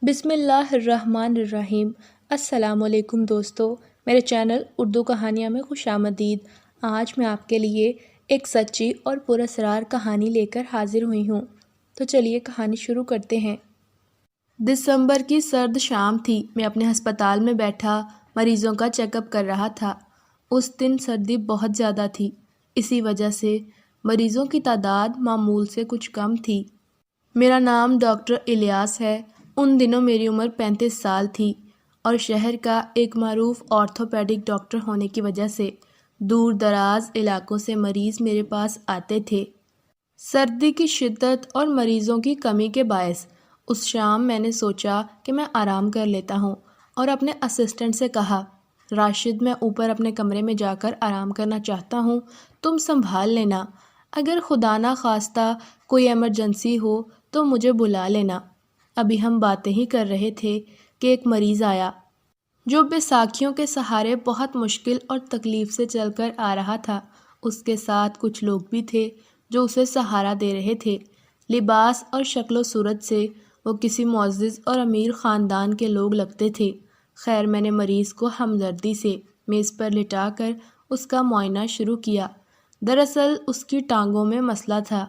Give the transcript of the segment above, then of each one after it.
بسم اللہ الرحمن الرحیم۔ السلام علیکم دوستو، میرے چینل اردو کہانیاں میں خوش آمدید۔ آج میں آپ کے لیے ایک سچی اور پراسرار کہانی لے کر حاضر ہوئی ہوں، تو چلیے کہانی شروع کرتے ہیں۔ دسمبر کی سرد شام تھی۔ میں اپنے ہسپتال میں بیٹھا مریضوں کا چیک اپ کر رہا تھا۔ اس دن سردی بہت زیادہ تھی، اسی وجہ سے مریضوں کی تعداد معمول سے کچھ کم تھی۔ میرا نام ڈاکٹر الیاس ہے۔ ان دنوں میری عمر 35 سال تھی اور شہر کا ایک معروف آرتھوپیڈک ڈاکٹر ہونے کی وجہ سے دور دراز علاقوں سے مریض میرے پاس آتے تھے۔ سردی کی شدت اور مریضوں کی کمی کے باعث اس شام میں نے سوچا کہ میں آرام کر لیتا ہوں اور اپنے اسسٹنٹ سے کہا، راشد، میں اوپر اپنے کمرے میں جا کر آرام کرنا چاہتا ہوں، تم سنبھال لینا۔ اگر خدا نہ خواستہ کوئی ایمرجنسی ہو تو مجھے بلا لینا۔ ابھی ہم باتیں ہی کر رہے تھے کہ ایک مریض آیا جو بیساکھیوں کے سہارے بہت مشکل اور تکلیف سے چل کر آ رہا تھا۔ اس کے ساتھ کچھ لوگ بھی تھے جو اسے سہارا دے رہے تھے۔ لباس اور شکل و صورت سے وہ کسی معزز اور امیر خاندان کے لوگ لگتے تھے۔ خیر، میں نے مریض کو ہمدردی سے میز پر لٹا کر اس کا معائنہ شروع کیا۔ دراصل اس کی ٹانگوں میں مسئلہ تھا۔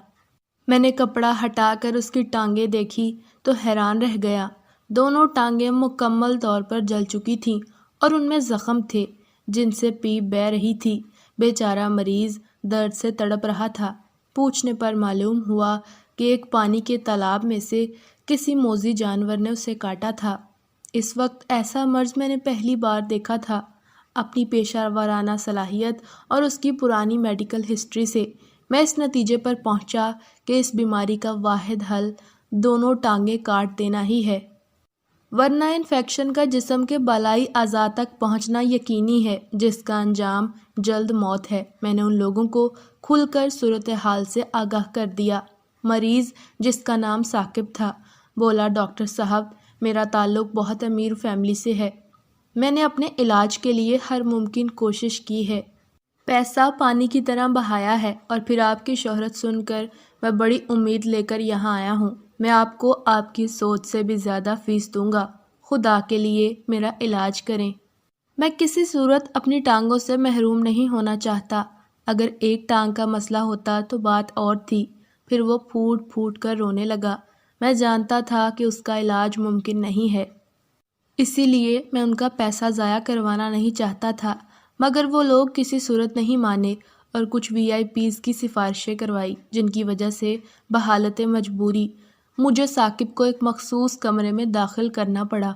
میں نے کپڑا ہٹا کر اس کی ٹانگیں دیکھی تو حیران رہ گیا۔ دونوں ٹانگیں مکمل طور پر جل چکی تھیں اور ان میں زخم تھے جن سے پیپ بہہ رہی تھی۔ بیچارہ مریض درد سے تڑپ رہا تھا۔ پوچھنے پر معلوم ہوا کہ ایک پانی کے تالاب میں سے کسی موذی جانور نے اسے کاٹا تھا۔ اس وقت ایسا مرض میں نے پہلی بار دیکھا تھا۔ اپنی پیشہ ورانہ صلاحیت اور اس کی پرانی میڈیکل ہسٹری سے میں اس نتیجے پر پہنچا کہ اس بیماری کا واحد حل دونوں ٹانگیں کاٹ دینا ہی ہے، ورنہ انفیکشن کا جسم کے بالائی اعضاء تک پہنچنا یقینی ہے، جس کا انجام جلد موت ہے۔ میں نے ان لوگوں کو کھل کر صورتحال سے آگاہ کر دیا۔ مریض، جس کا نام ثاقب تھا، بولا، ڈاکٹر صاحب، میرا تعلق بہت امیر فیملی سے ہے۔ میں نے اپنے علاج کے لیے ہر ممکن کوشش کی ہے، پیسہ پانی کی طرح بہایا ہے، اور پھر آپ کی شہرت سن کر میں بڑی امید لے کر یہاں آیا ہوں۔ میں آپ کو آپ کی سوچ سے بھی زیادہ فیس دوں گا۔ خدا کے لیے میرا علاج کریں۔ میں کسی صورت اپنی ٹانگوں سے محروم نہیں ہونا چاہتا۔ اگر ایک ٹانگ کا مسئلہ ہوتا تو بات اور تھی۔ پھر وہ پھوٹ پھوٹ کر رونے لگا۔ میں جانتا تھا کہ اس کا علاج ممکن نہیں ہے، اسی لیے میں ان کا پیسہ ضائع کروانا نہیں چاہتا تھا، مگر وہ لوگ کسی صورت نہیں مانے اور کچھ VIPs کی سفارشیں کروائی، جن کی وجہ سے بحالت مجبوری مجھے ثاقب کو ایک مخصوص کمرے میں داخل کرنا پڑا۔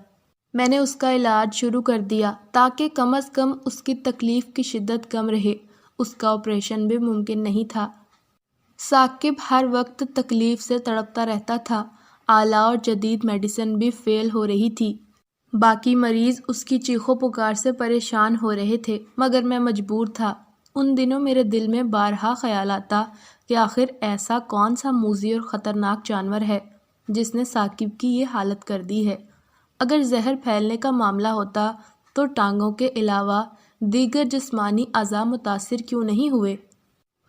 میں نے اس کا علاج شروع کر دیا تاکہ کم از کم اس کی تکلیف کی شدت کم رہے۔ اس کا آپریشن بھی ممکن نہیں تھا۔ ثاقب ہر وقت تکلیف سے تڑپتا رہتا تھا۔ اعلیٰ اور جدید میڈیسن بھی فیل ہو رہی تھی۔ باقی مریض اس کی چیخو پکار سے پریشان ہو رہے تھے، مگر میں مجبور تھا۔ ان دنوں میرے دل میں بارہا خیال آتا کہ آخر ایسا کون سا موذی اور خطرناک جانور ہے جس نے ثاقب کی یہ حالت کر دی ہے۔ اگر زہر پھیلنے کا معاملہ ہوتا تو ٹانگوں کے علاوہ دیگر جسمانی اعضاء متاثر کیوں نہیں ہوئے؟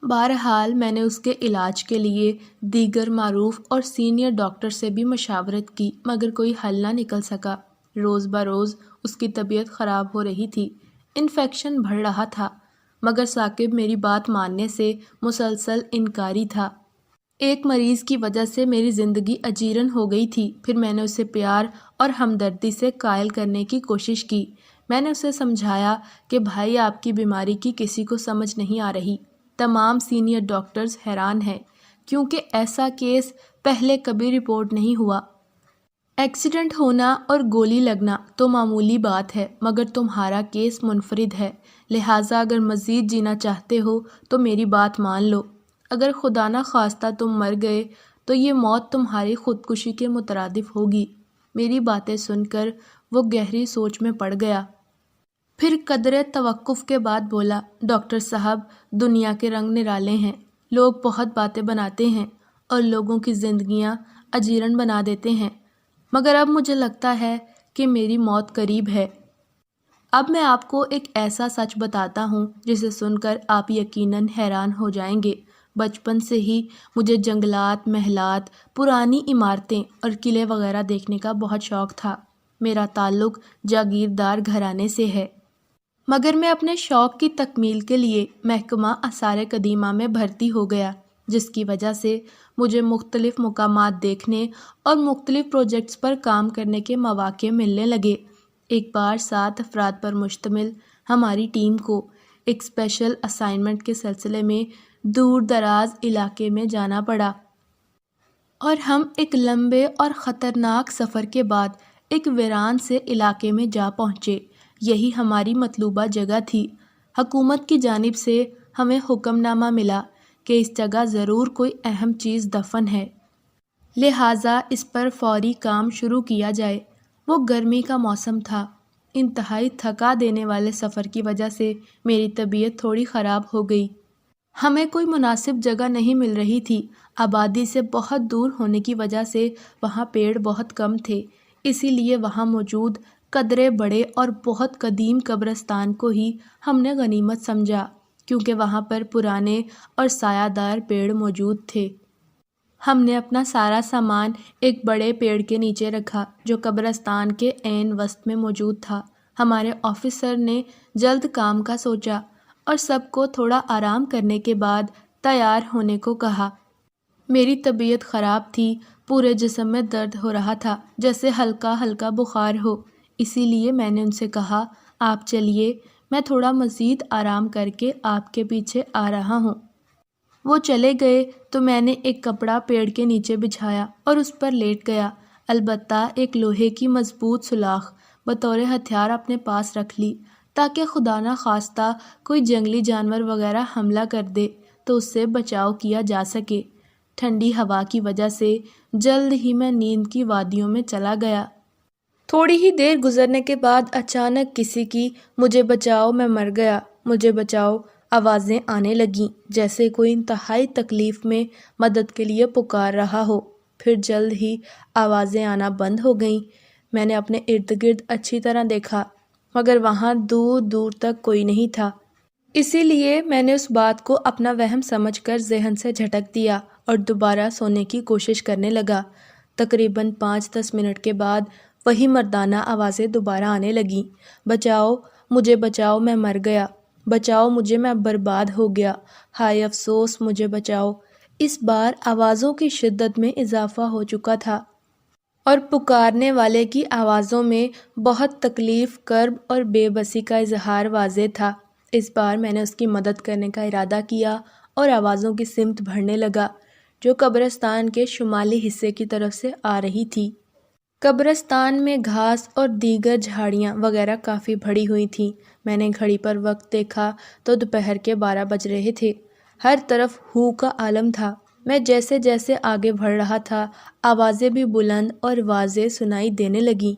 بہرحال میں نے اس کے علاج کے لیے دیگر معروف اور سینئر ڈاکٹر سے بھی مشاورت کی، مگر کوئی حل نہ نکل سکا۔ روز بروز اس کی طبیعت خراب ہو رہی تھی، انفیکشن بڑھ رہا تھا، مگر ثاقب میری بات ماننے سے مسلسل انکاری تھا۔ ایک مریض کی وجہ سے میری زندگی اجیرن ہو گئی تھی۔ پھر میں نے اسے پیار اور ہمدردی سے قائل کرنے کی کوشش کی۔ میں نے اسے سمجھایا کہ بھائی، آپ کی بیماری کی کسی کو سمجھ نہیں آ رہی۔ تمام سینئر ڈاکٹرز حیران ہیں، کیونکہ ایسا کیس پہلے کبھی رپورٹ نہیں ہوا۔ ایکسیڈنٹ ہونا اور گولی لگنا تو معمولی بات ہے، مگر تمہارا کیس منفرد ہے، لہٰذا اگر مزید جینا چاہتے ہو تو میری بات مان لو۔ اگر خدا نہ خواستہ تم مر گئے تو یہ موت تمہاری خودکشی کے مترادف ہوگی۔ میری باتیں سن کر وہ گہری سوچ میں پڑ گیا۔ پھر قدرے توقف کے بعد بولا، ڈاکٹر صاحب، دنیا کے رنگ نرالے ہیں، لوگ بہت باتیں بناتے ہیں اور لوگوں کی زندگیاں اجیرن بنا دیتے ہیں، مگر اب مجھے لگتا ہے کہ میری موت قریب ہے۔ اب میں آپ کو ایک ایسا سچ بتاتا ہوں جسے سن کر آپ یقیناً حیران ہو جائیں گے۔ بچپن سے ہی مجھے جنگلات، محلات، پرانی عمارتیں اور قلعے وغیرہ دیکھنے کا بہت شوق تھا۔ میرا تعلق جاگیردار گھرانے سے ہے، مگر میں اپنے شوق کی تکمیل کے لیے محکمہ آثار قدیمہ میں بھرتی ہو گیا، جس کی وجہ سے مجھے مختلف مقامات دیکھنے اور مختلف پروجیکٹس پر کام کرنے کے مواقع ملنے لگے۔ ایک بار 7 افراد پر مشتمل ہماری ٹیم کو ایک اسپیشل اسائنمنٹ کے سلسلے میں دور دراز علاقے میں جانا پڑا، اور ہم ایک لمبے اور خطرناک سفر کے بعد ایک ویران سے علاقے میں جا پہنچے۔ یہی ہماری مطلوبہ جگہ تھی۔ حکومت کی جانب سے ہمیں حکم نامہ ملا کہ اس جگہ ضرور کوئی اہم چیز دفن ہے، لہٰذا اس پر فوری کام شروع کیا جائے۔ وہ گرمی کا موسم تھا۔ انتہائی تھکا دینے والے سفر کی وجہ سے میری طبیعت تھوڑی خراب ہو گئی۔ ہمیں کوئی مناسب جگہ نہیں مل رہی تھی۔ آبادی سے بہت دور ہونے کی وجہ سے وہاں پیڑ بہت کم تھے، اسی لیے وہاں موجود قدرے بڑے اور بہت قدیم قبرستان کو ہی ہم نے غنیمت سمجھا، کیونکہ وہاں پر پرانے اور سایہ دار پیڑ موجود تھے۔ ہم نے اپنا سارا سامان ایک بڑے پیڑ کے نیچے رکھا جو قبرستان کے عین وسط میں موجود تھا۔ ہمارے آفیسر نے جلد کام کا سوچا اور سب کو تھوڑا آرام کرنے کے بعد تیار ہونے کو کہا۔ میری طبیعت خراب تھی، پورے جسم میں درد ہو رہا تھا، جیسے ہلکا ہلکا بخار ہو، اسی لیے میں نے ان سے کہا، آپ چلیے، میں تھوڑا مزید آرام کر کے آپ کے پیچھے آ رہا ہوں۔ وہ چلے گئے تو میں نے ایک کپڑا پیڑ کے نیچے بچھایا اور اس پر لیٹ گیا، البتہ ایک لوہے کی مضبوط سلاخ بطور ہتھیار اپنے پاس رکھ لی، تاکہ خدا نہ خواستہ کوئی جنگلی جانور وغیرہ حملہ کر دے تو اس سے بچاؤ کیا جا سکے۔ ٹھنڈی ہوا کی وجہ سے جلد ہی میں نیند کی وادیوں میں چلا گیا۔ تھوڑی ہی دیر گزرنے کے بعد اچانک کسی کی مجھے بچاؤ، میں مر گیا، مجھے بچاؤ آوازیں آنے لگیں، جیسے کوئی انتہائی تکلیف میں مدد کے لیے پکار رہا ہو۔ پھر جلد ہی آوازیں آنا بند ہو گئیں۔ میں نے اپنے ارد گرد اچھی طرح دیکھا، مگر وہاں دور دور تک کوئی نہیں تھا۔ اسی لیے میں نے اس بات کو اپنا وہم سمجھ کر ذہن سے جھٹک دیا اور دوبارہ سونے کی کوشش کرنے لگا۔ تقریباً 5-10 منٹ کے بعد وہی مردانہ آوازیں دوبارہ آنے لگیں، بچاؤ مجھے، بچاؤ میں مر گیا، بچاؤ مجھے میں برباد ہو گیا، ہائے افسوس مجھے بچاؤ۔ اس بار آوازوں کی شدت میں اضافہ ہو چکا تھا اور پکارنے والے کی آوازوں میں بہت تکلیف، کرب اور بے بسی کا اظہار واضح تھا۔ اس بار میں نے اس کی مدد کرنے کا ارادہ کیا اور آوازوں کی سمت بڑھنے لگا جو قبرستان کے شمالی حصے کی طرف سے آ رہی تھی۔ قبرستان میں گھاس اور دیگر جھاڑیاں وغیرہ کافی بڑھی ہوئی تھیں۔ میں نے گھڑی پر وقت دیکھا تو دوپہر کے 12 بج رہے تھے۔ ہر طرف ہو کا عالم تھا۔ میں جیسے جیسے آگے بڑھ رہا تھا، آوازیں بھی بلند اور واضح سنائی دینے لگیں۔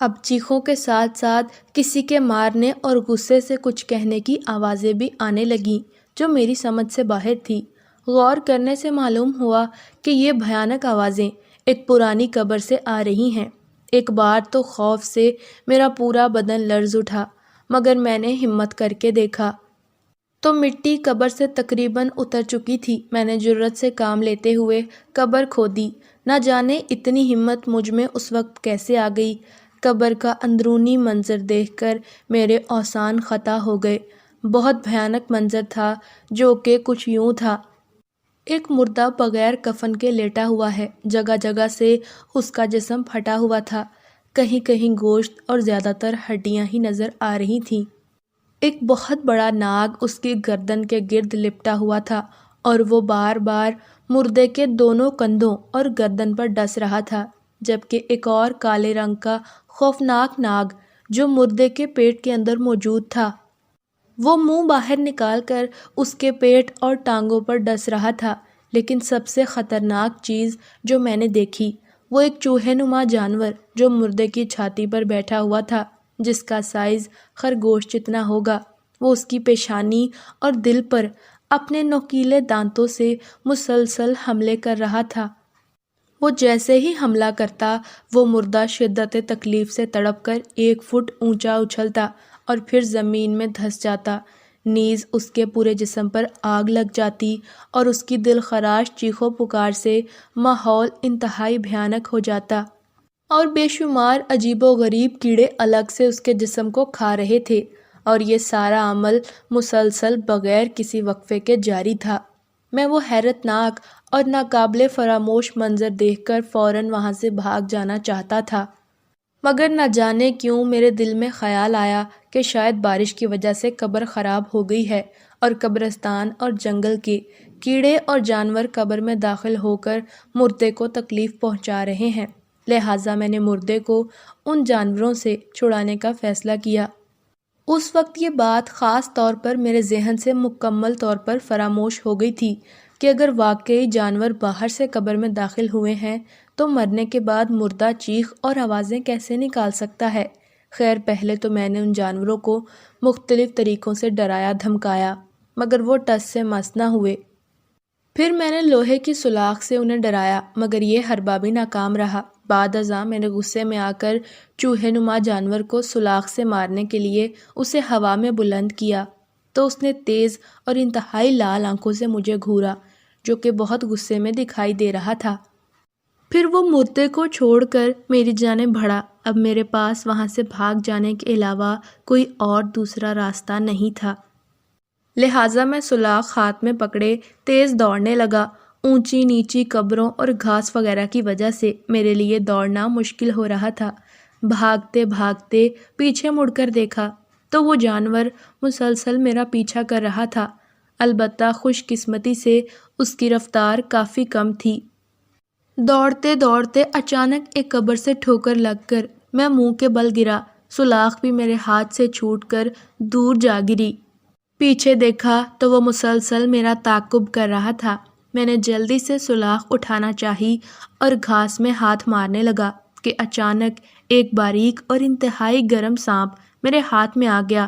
اب چیخوں کے ساتھ ساتھ کسی کے مارنے اور غصے سے کچھ کہنے کی آوازیں بھی آنے لگیں جو میری سمجھ سے باہر تھی۔ غور کرنے سے معلوم ہوا کہ یہ بھیانک آوازیں ایک پرانی قبر سے آ رہی ہیں۔ ایک بار تو خوف سے میرا پورا بدن لرز اٹھا، مگر میں نے ہمت کر کے دیکھا تو مٹی قبر سے تقریباً اتر چکی تھی۔ میں نے جرأت سے کام لیتے ہوئے قبر کھودی۔ نہ جانے اتنی ہمت مجھ میں اس وقت کیسے آ گئی۔ قبر کا اندرونی منظر دیکھ کر میرے اوزان خطا ہو گئے۔ بہت بھیانک منظر تھا، جو کہ کچھ یوں تھا، ایک مردہ بغیر کفن کے لیٹا ہوا ہے، جگہ جگہ سے اس کا جسم پھٹا ہوا تھا، کہیں کہیں گوشت اور زیادہ تر ہڈیاں ہی نظر آ رہی تھیں۔ ایک بہت بڑا ناگ اس کی گردن کے گرد لپٹا ہوا تھا اور وہ بار بار مردے کے دونوں کندھوں اور گردن پر ڈس رہا تھا، جبکہ ایک اور کالے رنگ کا خوفناک ناگ جو مردے کے پیٹ کے اندر موجود تھا، وہ منہ باہر نکال کر اس کے پیٹ اور ٹانگوں پر ڈس رہا تھا۔ لیکن سب سے خطرناک چیز جو میں نے دیکھی وہ ایک چوہے نما جانور جو مردے کی چھاتی پر بیٹھا ہوا تھا، جس کا سائز خرگوش جتنا ہوگا۔ وہ اس کی پیشانی اور دل پر اپنے نوکیلے دانتوں سے مسلسل حملے کر رہا تھا۔ وہ جیسے ہی حملہ کرتا، وہ مردہ شدت تکلیف سے تڑپ کر 1 فٹ اونچا اچھلتا اور پھر زمین میں دھس جاتا۔ نیز اس کے پورے جسم پر آگ لگ جاتی اور اس کی دل خراش چیخ و پکار سے ماحول انتہائی بھیانک ہو جاتا اور بے شمار عجیب و غریب کیڑے الگ سے اس کے جسم کو کھا رہے تھے، اور یہ سارا عمل مسلسل بغیر کسی وقفے کے جاری تھا۔ میں وہ حیرت ناک اور ناقابل فراموش منظر دیکھ کر فوراً وہاں سے بھاگ جانا چاہتا تھا، مگر نہ جانے کیوں میرے دل میں خیال آیا کہ شاید بارش کی وجہ سے قبر خراب ہو گئی ہے اور قبرستان اور جنگل کے کیڑے اور جانور قبر میں داخل ہو کر مردے کو تکلیف پہنچا رہے ہیں، لہٰذا میں نے مردے کو ان جانوروں سے چھڑانے کا فیصلہ کیا۔ اس وقت یہ بات خاص طور پر میرے ذہن سے مکمل طور پر فراموش ہو گئی تھی کہ اگر واقعی جانور باہر سے قبر میں داخل ہوئے ہیں تو مرنے کے بعد مردہ چیخ اور آوازیں کیسے نکال سکتا ہے۔ خیر، پہلے تو میں نے ان جانوروں کو مختلف طریقوں سے ڈرایا دھمکایا، مگر وہ ٹس سے مس نہ ہوئے۔ پھر میں نے لوہے کی سلاخ سے انہیں ڈرایا، مگر یہ ہر بار بھی ناکام رہا۔ بعد ازاں میں نے غصے میں آ کر چوہے نما جانور کو سلاخ سے مارنے کے لیے اسے ہوا میں بلند کیا تو اس نے تیز اور انتہائی لال آنکھوں سے مجھے گھورا، جو کہ بہت غصے میں دکھائی دے رہا تھا۔ پھر وہ مردے کو چھوڑ کر میری جانب بڑھا۔ اب میرے پاس وہاں سے بھاگ جانے کے علاوہ کوئی اور دوسرا راستہ نہیں تھا، لہٰذا میں سلاخ ہاتھ میں پکڑے تیز دوڑنے لگا۔ اونچی نیچی قبروں اور گھاس وغیرہ کی وجہ سے میرے لیے دوڑنا مشکل ہو رہا تھا۔ بھاگتے بھاگتے پیچھے مڑ کر دیکھا تو وہ جانور مسلسل میرا پیچھا کر رہا تھا، البتہ خوش قسمتی سے اس کی رفتار کافی کم تھی۔ دوڑتے دوڑتے اچانک ایک قبر سے ٹھوکر لگ کر میں منہ کے بل گرا، سلاخ بھی میرے ہاتھ سے چھوٹ کر دور جا گری۔ پیچھے دیکھا تو وہ مسلسل میرا تعاقب کر رہا تھا۔ میں نے جلدی سے سلاخ اٹھانا چاہی اور گھاس میں ہاتھ مارنے لگا کہ اچانک ایک باریک اور انتہائی گرم سانپ میرے ہاتھ میں آ گیا،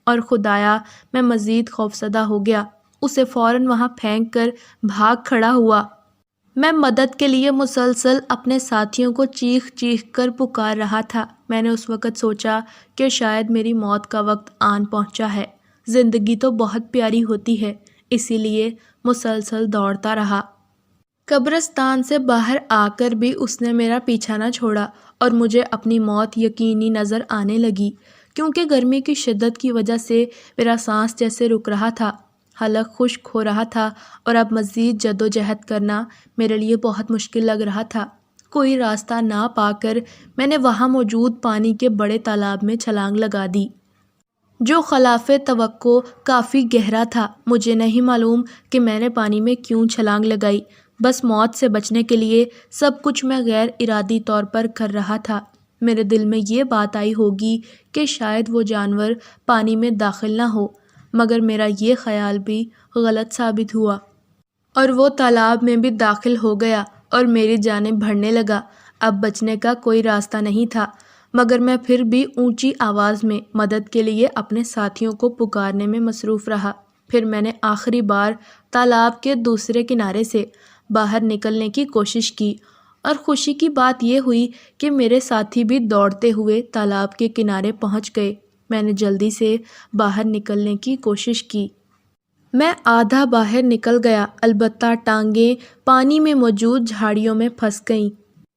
اور خدایا میں مزید خوفزدہ ہو گیا۔ اسے فوراً وہاں پھینک کر بھاگ کھڑا ہوا۔ میں مدد کے لیے مسلسل اپنے ساتھیوں کو چیخ چیخ کر پکار رہا تھا۔ میں نے اس وقت سوچا کہ شاید میری موت کا وقت آن پہنچا ہے۔ زندگی تو بہت پیاری ہوتی ہے، اسی لیے مسلسل دوڑتا رہا۔ قبرستان سے باہر آ کر بھی اس نے میرا پیچھا نہ چھوڑا اور مجھے اپنی موت یقینی نظر آنے لگی، کیونکہ گرمی کی شدت کی وجہ سے میرا سانس جیسے رک رہا تھا، حلق خشک ہو رہا تھا اور اب مزید جد و جہد کرنا میرے لیے بہت مشکل لگ رہا تھا۔ کوئی راستہ نہ پا کر میں نے وہاں موجود پانی کے بڑے تالاب میں چھلانگ لگا دی، جو خلاف توقع کافی گہرا تھا۔ مجھے نہیں معلوم کہ میں نے پانی میں کیوں چھلانگ لگائی، بس موت سے بچنے کے لیے سب کچھ میں غیر ارادی طور پر کر رہا تھا۔ میرے دل میں یہ بات آئی ہوگی کہ شاید وہ جانور پانی میں داخل نہ ہو، مگر میرا یہ خیال بھی غلط ثابت ہوا، اور وہ تالاب میں بھی داخل ہو گیا اور میری جانب بڑھنے لگا۔ اب بچنے کا کوئی راستہ نہیں تھا، مگر میں پھر بھی اونچی آواز میں مدد کے لیے اپنے ساتھیوں کو پکارنے میں مصروف رہا۔ پھر میں نے آخری بار تالاب کے دوسرے کنارے سے باہر نکلنے کی کوشش کی، اور خوشی کی بات یہ ہوئی کہ میرے ساتھی بھی دوڑتے ہوئے تالاب کے کنارے پہنچ گئے۔ میں نے جلدی سے باہر نکلنے کی کوشش کی۔ میں آدھا باہر نکل گیا، البتہ ٹانگیں پانی میں موجود جھاڑیوں میں پھنس گئیں۔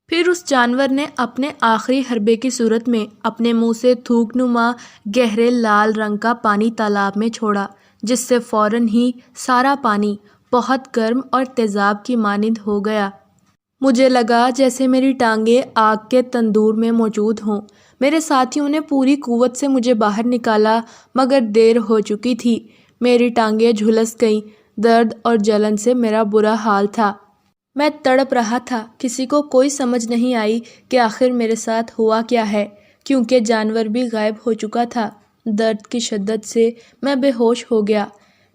پھر اس جانور نے اپنے آخری حربے کی صورت میں اپنے منہ سے تھوک نما گہرے لال رنگ کا پانی تالاب میں چھوڑا، جس سے فوراً ہی سارا پانی بہت گرم اور تیزاب کی مانند ہو گیا۔ مجھے لگا جیسے میری ٹانگیں آگ کے تندور میں موجود ہوں۔ میرے ساتھیوں نے پوری قوت سے مجھے باہر نکالا، مگر دیر ہو چکی تھی۔ میری ٹانگیں جھلس گئیں، درد اور جلن سے میرا برا حال تھا۔ میں تڑپ رہا تھا، کسی کو کوئی سمجھ نہیں آئی کہ آخر میرے ساتھ ہوا کیا ہے، کیونکہ جانور بھی غائب ہو چکا تھا۔ درد کی شدت سے میں بے ہوش ہو گیا۔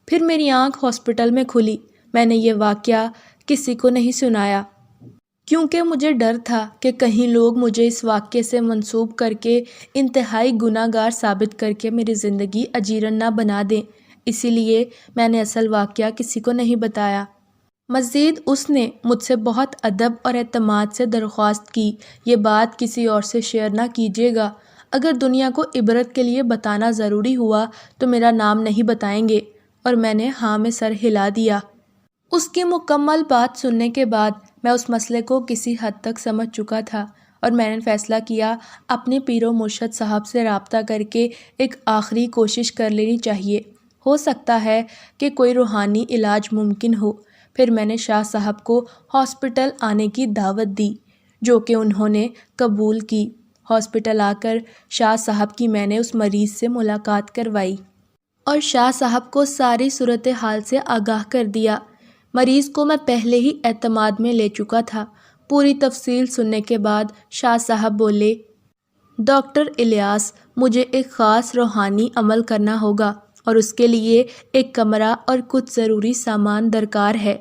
پھر میری آنکھ ہاسپٹل میں کھلی۔ میں نے یہ واقعہ کسی کو نہیں سنایا، کیونکہ مجھے ڈر تھا کہ کہیں لوگ مجھے اس واقعے سے منسوب کر کے انتہائی گناہ گار ثابت کر کے میری زندگی اجیرن نہ بنا دیں۔ اسی لیے میں نے اصل واقعہ کسی کو نہیں بتایا۔ مزید اس نے مجھ سے بہت ادب اور اعتماد سے درخواست کی، یہ بات کسی اور سے شیئر نہ کیجیے گا۔ اگر دنیا کو عبرت کے لیے بتانا ضروری ہوا تو میرا نام نہیں بتائیں گے، اور میں نے ہاں میں سر ہلا دیا۔ اس کی مکمل بات سننے کے بعد میں اس مسئلے کو کسی حد تک سمجھ چکا تھا، اور میں نے فیصلہ کیا اپنے پیر و مرشد صاحب سے رابطہ کر کے ایک آخری کوشش کر لینی چاہیے، ہو سکتا ہے کہ کوئی روحانی علاج ممکن ہو۔ پھر میں نے شاہ صاحب کو ہاسپٹل آنے کی دعوت دی، جو کہ انہوں نے قبول کی۔ ہاسپٹل آ کر شاہ صاحب کی میں نے اس مریض سے ملاقات کروائی اور شاہ صاحب کو ساری صورتحال سے آگاہ کر دیا۔ مریض کو میں پہلے ہی اعتماد میں لے چکا تھا۔ پوری تفصیل سننے کے بعد شاہ صاحب بولے، ڈاکٹر الیاس، مجھے ایک خاص روحانی عمل کرنا ہوگا، اور اس کے لیے ایک کمرہ اور کچھ ضروری سامان درکار ہے۔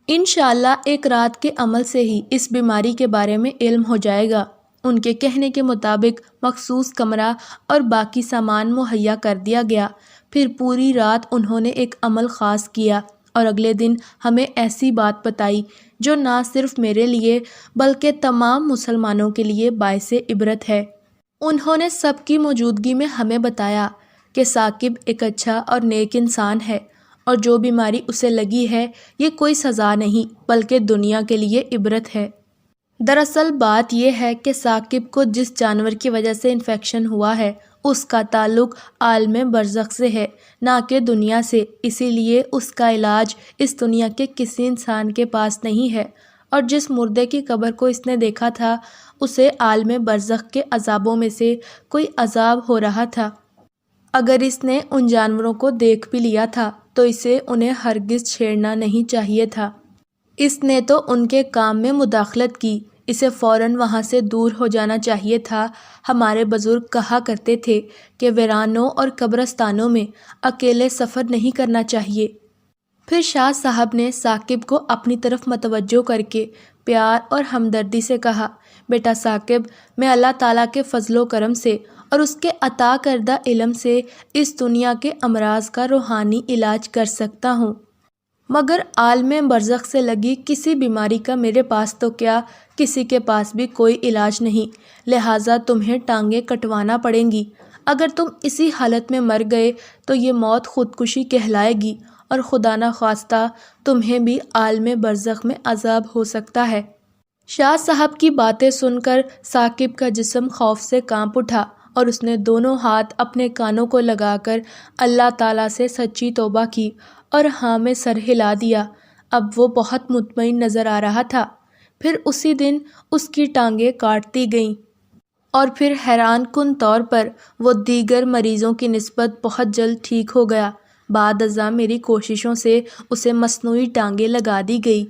انشاءاللہ ایک رات کے عمل سے ہی اس بیماری کے بارے میں علم ہو جائے گا۔ ان کے کہنے کے مطابق مخصوص کمرہ اور باقی سامان مہیا کر دیا گیا۔ پھر پوری رات انہوں نے ایک عمل خاص کیا، اور اگلے دن ہمیں ایسی بات بتائی جو نہ صرف میرے لیے بلکہ تمام مسلمانوں کے لیے باعث عبرت ہے۔ انہوں نے سب کی موجودگی میں ہمیں بتایا کہ ثاقب ایک اچھا اور نیک انسان ہے، اور جو بیماری اسے لگی ہے یہ کوئی سزا نہیں بلکہ دنیا کے لیے عبرت ہے۔ دراصل بات یہ ہے کہ ثاقب کو جس جانور کی وجہ سے انفیکشن ہوا ہے اس کا تعلق عالم برزخ سے ہے، نہ کہ دنیا سے، اسی لیے اس کا علاج اس دنیا کے کسی انسان کے پاس نہیں ہے، اور جس مردے کی قبر کو اس نے دیکھا تھا اسے عالم برزخ کے عذابوں میں سے کوئی عذاب ہو رہا تھا۔ اگر اس نے ان جانوروں کو دیکھ بھی لیا تھا تو اسے انہیں ہرگز چھیڑنا نہیں چاہیے تھا۔ اس نے تو ان کے کام میں مداخلت کی، اسے فوراً وہاں سے دور ہو جانا چاہیے تھا۔ ہمارے بزرگ کہا کرتے تھے کہ ویرانوں اور قبرستانوں میں اکیلے سفر نہیں کرنا چاہیے۔ پھر شاہ صاحب نے ثاقب کو اپنی طرف متوجہ کر کے پیار اور ہمدردی سے کہا، بیٹا ثاقب، میں اللہ تعالیٰ کے فضل و کرم سے اور اس کے عطا کردہ علم سے اس دنیا کے امراض کا روحانی علاج کر سکتا ہوں، مگر عالم برزخ سے لگی کسی بیماری کا میرے پاس تو کیا کسی کے پاس بھی کوئی علاج نہیں، لہٰذا تمہیں ٹانگیں کٹوانا پڑیں گی۔ اگر تم اسی حالت میں مر گئے تو یہ موت خودکشی کہلائے گی، اور خدا نخواستہ تمہیں بھی عالم برزخ میں عذاب ہو سکتا ہے۔ شاہ صاحب کی باتیں سن کر ثاقب کا جسم خوف سے کانپ اٹھا، اور اس نے دونوں ہاتھ اپنے کانوں کو لگا کر اللہ تعالیٰ سے سچی توبہ کی اور ہاں میں سر ہلا دیا۔ اب وہ بہت مطمئن نظر آ رہا تھا۔ پھر اسی دن اس کی ٹانگیں کاٹ دی گئیں، اور پھر حیران کن طور پر وہ دیگر مریضوں کی نسبت بہت جلد ٹھیک ہو گیا۔ بعد ازاں میری کوششوں سے اسے مصنوعی ٹانگیں لگا دی گئی،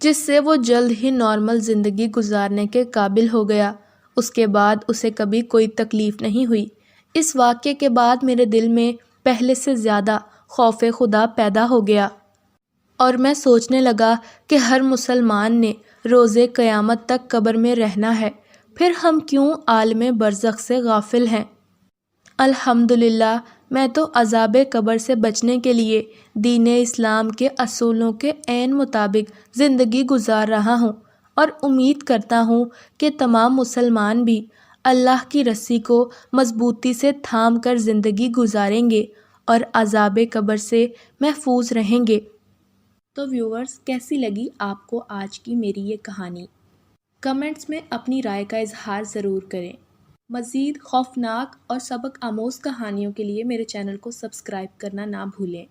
جس سے وہ جلد ہی نارمل زندگی گزارنے کے قابل ہو گیا۔ اس کے بعد اسے کبھی کوئی تکلیف نہیں ہوئی۔ اس واقعے کے بعد میرے دل میں پہلے سے زیادہ خوف خدا پیدا ہو گیا، اور میں سوچنے لگا کہ ہر مسلمان نے روز قیامت تک قبر میں رہنا ہے، پھر ہم کیوں عالم برزخ سے غافل ہیں؟ الحمدللہ میں تو عذاب قبر سے بچنے کے لیے دین اسلام کے اصولوں کے عین مطابق زندگی گزار رہا ہوں، اور امید کرتا ہوں کہ تمام مسلمان بھی اللہ کی رسی کو مضبوطی سے تھام کر زندگی گزاریں گے اور عذاب قبر سے محفوظ رہیں گے۔ تو ویورز، کیسی لگی آپ کو آج کی میری یہ کہانی؟ کمنٹس میں اپنی رائے کا اظہار ضرور کریں۔ مزید خوفناک اور سبق آموز کہانیوں کے لیے میرے چینل کو سبسکرائب کرنا نہ بھولیں۔